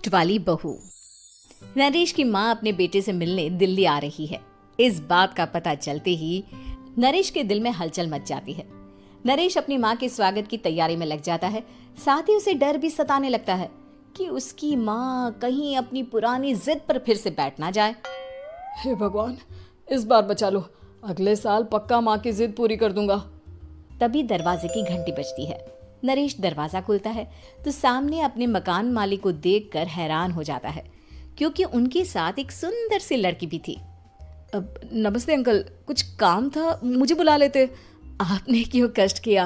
Gift वाली बहू। नरेश की माँ अपने बेटे से मिलने दिल्ली आ रही है। इस बात का पता चलते ही नरेश के दिल में हलचल मच जाती है। नरेश अपनी माँ के स्वागत की तैयारी में लग जाता है। साथ ही उसे डर भी सताने लगता है कि उसकी माँ कहीं अपनी पुरानी जिद पर फिर से बैठ ना जाए। हे भगवान, इस बार बचा लो, अगले साल पक्का माँ की जिद पूरी कर दूंगा। तभी दरवाजे की घंटी बजती है। नरेश दरवाजा खोलता है तो सामने अपने मकान मालिक को देखकर हैरान हो जाता है, क्योंकि उनके साथ एक सुंदर सी लड़की भी थी। अब नमस्ते अंकल, कुछ काम था, मुझे बुला लेते। आपने क्यों कष्ट किया?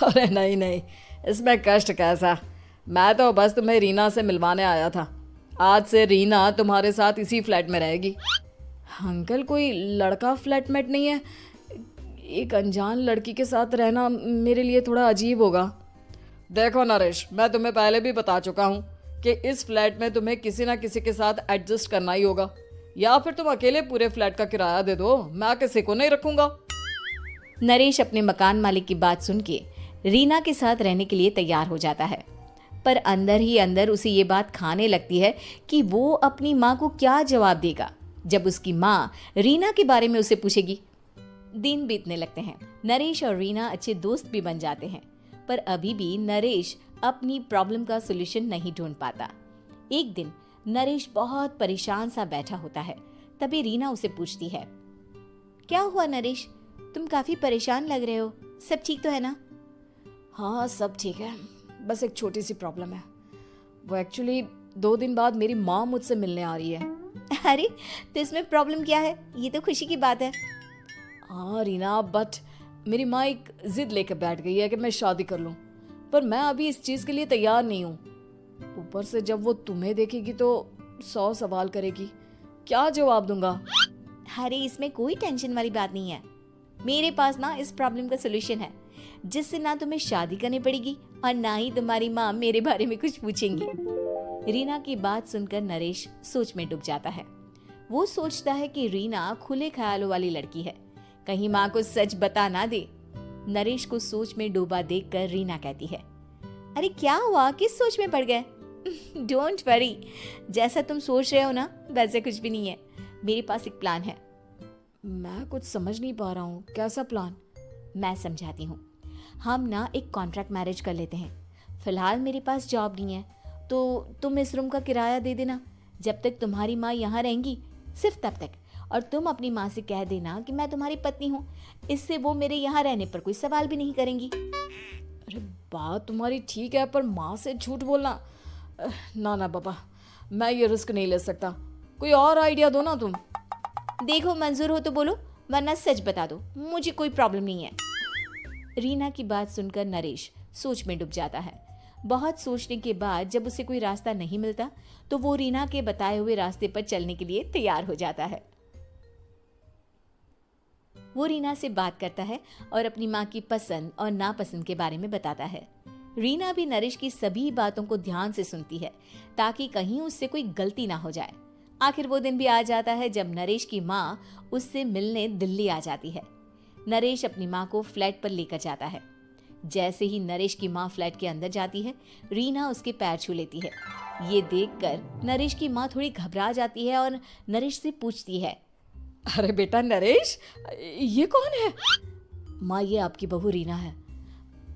अरे नहीं नहीं, इसमें कष्ट कैसा, मैं तो बस तुम्हें रीना से मिलवाने आया था। आज से रीना तुम्हारे साथ इसी फ्लैट में रहेगी। अंकल, कोई लड़का फ्लैटमेट नहीं है? एक अनजान लड़की के साथ रहना मेरे लिए थोड़ा अजीब होगा। देखो नरेश, मैं तुम्हें पहले भी बता चुका हूँ कि इस फ्लैट में तुम्हें किसी ना किसी के साथ एडजस्ट करना ही होगा, या फिर तुम अकेले पूरे फ्लैट का किराया दे दो, मैं किसी को नहीं रखूंगा। नरेश अपने मकान मालिक की बात सुन के रीना के साथ रहने के लिए तैयार हो जाता है, पर अंदर ही अंदर उसे ये बात खाने लगती है कि वो अपनी माँ को क्या जवाब देगा जब उसकी माँ रीना के बारे में उसे पूछेगी। दिन बीतने लगते हैं। नरेश और रीना अच्छे दोस्त भी बन जाते हैं, पर अभी भी नरेश अपनी प्रॉब्लम का सॉल्यूशन नहीं ढूंढ पाता। एक दिन नरेश बहुत परेशान सा बैठा होता है। तभी रीना उसे पूछती है, क्या हुआ नरेश, तुम काफी परेशान लग रहे हो, सब ठीक तो है ना? हाँ सब ठीक है, बस एक छोटी सी प्रॉब्लम है। वो एक्चुअली 2 दिन बाद मेरी माँ मुझसे मिलने आ रही है। अरे तो इसमें प्रॉब्लम क्या है, ये तो खुशी की बात है। हाँ रीना, बट मेरी माँ एक जिद लेकर बैठ गई है कि मैं शादी कर लूँ, पर मैं अभी इस चीज़ के लिए तैयार नहीं हूँ। ऊपर से जब वो तुम्हें देखेगी तो 100 सवाल करेगी, क्या जवाब दूंगा? अरे इसमें कोई टेंशन वाली बात नहीं है। मेरे पास ना इस प्रॉब्लम का सलूशन है, जिससे ना तुम्हें शादी करनी पड़ेगी और ना ही तुम्हारी माँ मेरे बारे में कुछ पूछेंगी। रीना की बात सुनकर नरेश सोच में डूब जाता है। वो सोचता है कि रीना खुले ख्यालों वाली लड़की है, कहीं माँ को सच बता ना दे। नरेश को सोच में डूबा देखकर रीना कहती है, अरे क्या हुआ, किस सोच में पड़ गए? डोंट वरी, जैसा तुम सोच रहे हो ना वैसे कुछ भी नहीं है। मेरे पास एक प्लान है। मैं कुछ समझ नहीं पा रहा हूँ, कैसा प्लान? मैं समझाती हूँ। हम ना एक कॉन्ट्रैक्ट मैरिज कर लेते हैं। फिलहाल मेरे पास जॉब नहीं है, तो तुम इस रूम का किराया दे देना जब तक तुम्हारी माँ यहाँ रहेंगी, सिर्फ तब तक। और तुम अपनी माँ से कह देना कि मैं तुम्हारी पत्नी हूँ, इससे वो मेरे यहाँ रहने पर कोई सवाल भी नहीं करेंगी। अरे बात तुम्हारी ठीक है, पर माँ से झूठ बोलना, ना ना बाबा, मैं ये रिस्क नहीं ले सकता। कोई और आइडिया दो ना तुम। देखो मंजूर हो तो बोलो, वरना सच बता दो, मुझे कोई प्रॉब्लम नहीं है। रीना की बात सुनकर नरेश सोच में डूब जाता है। बहुत सोचने के बाद जब उसे कोई रास्ता नहीं मिलता तो वो रीना के बताए हुए रास्ते पर चलने के लिए तैयार हो जाता है। वो रीना से बात करता है और अपनी माँ की पसंद और नापसंद के बारे में बताता है। रीना भी नरेश की सभी बातों को ध्यान से सुनती है, ताकि कहीं उससे कोई गलती ना हो जाए। आखिर वो दिन भी आ जाता है जब नरेश की माँ उससे मिलने दिल्ली आ जाती है। नरेश अपनी माँ को फ्लैट पर लेकर जाता है। जैसे ही नरेश की माँ फ्लैट के अंदर जाती है, रीना उसके पैर छू लेती है। ये देखकर नरेश की माँ थोड़ी घबरा जाती है और नरेश से पूछती है, अरे बेटा नरेश, ये कौन है? माँ, ये आपकी बहू रीना है।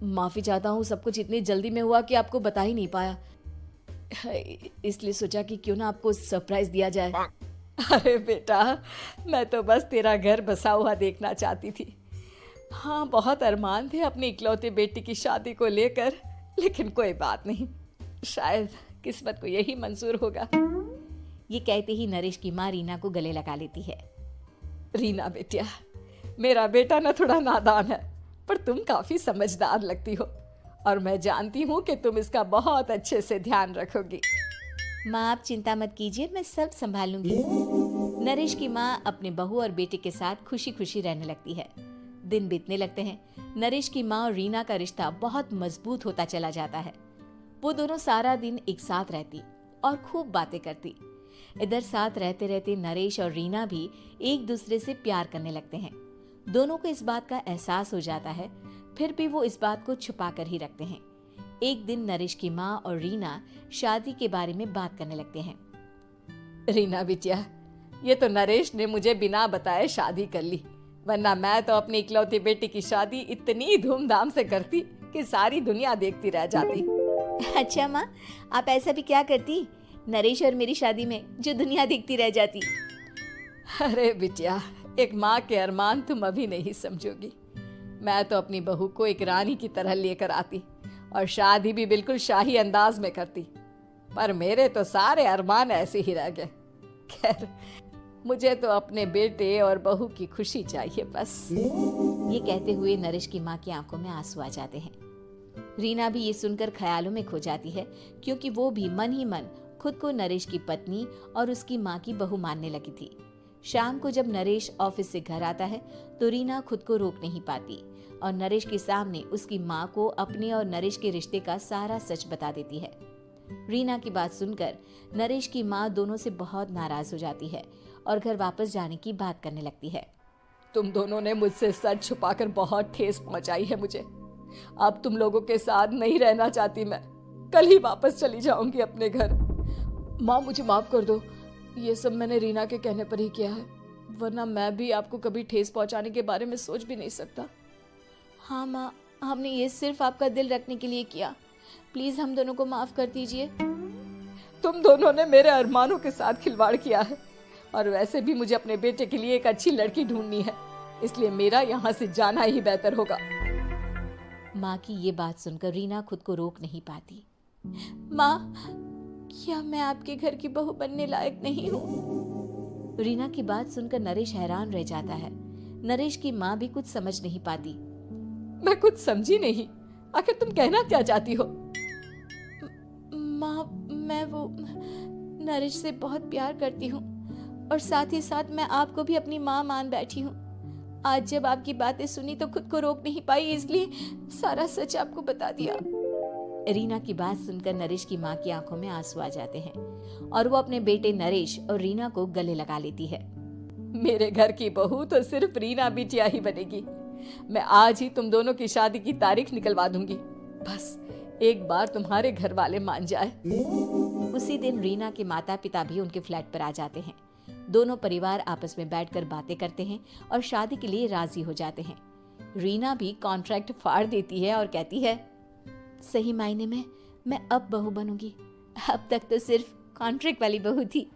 माफ़ी चाहता हूँ, सब कुछ इतनी जल्दी में हुआ कि आपको बता ही नहीं पाया, इसलिए सोचा कि क्यों ना आपको सरप्राइज दिया जाए। अरे बेटा, मैं तो बस तेरा घर बसा हुआ देखना चाहती थी। हाँ, बहुत अरमान थे अपनी इकलौते बेटी की शादी को लेकर, लेकिन कोई बात नहीं, शायद किस्मत को यही मंजूर होगा। ये कहते ही नरेश की माँ रीना को गले लगा लेती है। रीना बेटिया, मेरा बेटा ना थोड़ा नादान है, पर तुम काफी समझदार लगती हो, और मैं जानती हूँ कि तुम इसका बहुत अच्छे से ध्यान रखोगी। माँ आप चिंता मत कीजिए, मैं सब संभाल लूंगी। नरेश की माँ अपने बहू और बेटे के साथ खुशी खुशी रहने लगती है। दिन बीतने लगते हैं। नरेश की माँ और रीना का रिश्ता बहुत मजबूत होता चला जाता है। वो दोनों सारा दिन एक साथ रहती और खूब बातें करती। इधर साथ रहते रहते नरेश और रीना भी एक दूसरे से प्यार करने लगते हैं। दोनों को इस बात का एहसास हो जाता है, फिर भी वो इस बात को छुपा कर ही रखते हैं। एक दिन नरेश की माँ और रीना शादी के बारे में बात करने लगते हैं। रीना बिटिया, ये तो नरेश ने मुझे बिना बताए शादी कर ली, वरना मैं तो अपनी इकलौती बेटी की शादी इतनी धूमधाम से करती कि सारी दुनिया देखती रह जाती। अच्छा माँ, आप ऐसा भी क्या करती नरेश और मेरी शादी में जो दुनिया देखती रह जाती? अरे बिटिया, एक माँ के अरमान तुम अभी नहीं समझोगी। मैं तो अपनी बहू को एक रानी की तरह लेकर आती और शादी भी बिल्कुल शाही अंदाज में करती, पर मेरे तो सारे अरमान ऐसे ही रह गए। खैर, मुझे तो अपने बेटे और बहू की खुशी चाहिए बस। ये कहते हुए नरेश की माँ की आंखों में आंसू आ जाते हैं। रीना भी ये सुनकर ख्यालों में खो जाती है, क्योंकि वो भी मन ही मन खुद को नरेश की पत्नी और उसकी माँ की बहू मानने लगी थी। शाम को जब नरेश ऑफिस से घर आता है तो रीना खुद को रोक नहीं पाती और नरेश के सामने उसकी माँ को अपने और नरेश के रिश्ते का सारा सच बता देती है। रीना की बात सुनकर नरेश की माँ दोनों से बहुत नाराज हो जाती है और घर वापस जाने की बात करने लगती है। तुम दोनों ने मुझसे सच छुपाकर बहुत ठेस पहुंचाई है मुझे। अब तुम लोगों के साथ नहीं रहना चाहती मैं, कल ही वापस चली जाऊंगी अपने घर। माँ, मुझे माफ कर दो, ये सब मैंने रीना के कहने पर ही किया है, वरना मैं भी आपको कभी ठेस पहुंचाने के बारे में सोच भी नहीं सकता। हाँ माँ, हमने ये सिर्फ आपका दिल रखने के लिए किया, प्लीज हम दोनों को माफ कर दीजिए। तुम दोनों ने मेरे अरमानों के साथ खिलवाड़ किया है, और वैसे भी मुझे अपने बेटे के लिए एक अच्छी लड़की ढूंढनी है, इसलिए मेरा यहाँ से जाना ही बेहतर होगा। माँ की ये बात सुनकर रीना खुद को रोक नहीं पाती। माँ, क्या मैं आपके घर की बहू बनने लायक नहीं हूँ? रीना की बात सुनकर नरेश हैरान रह जाता है। नरेश की माँ भी कुछ समझ नहीं पाती। मैं कुछ समझी नहीं, आखिर तुम कहना क्या चाहती हो? माँ, मैं वो नरेश से बहुत प्यार करती हूँ और साथ ही साथ मैं आपको भी अपनी माँ मान बैठी हूँ। आज जब आपकी बातें सुनी तो खुद को रोक नहीं पाई, इसलिए सारा सच आपको बता दिया। रीना की बात सुनकर नरेश की माँ की आंखों में आंसू आ जाते हैं और वो अपने बेटे नरेश और रीना को गले लगा लेती है। मेरे घर की बहू तो सिर्फ रीना बिटिया ही बनेगी। मैं आज ही तुम दोनों की शादी की तारीख निकलवा दूंगी, बस एक बार तुम्हारे घर वाले मान जाए। उसी दिन रीना के माता पिता भी उनके फ्लैट पर आ जाते हैं। दोनों परिवार आपस में बैठकर बातें करते हैं और शादी के लिए राजी हो जाते हैं। रीना भी कॉन्ट्रैक्ट फाड़ देती है और कहती है, सही मायने में मैं अब बहू बनूंगी, अब तक तो सिर्फ कॉन्ट्रैक्ट वाली बहू थी।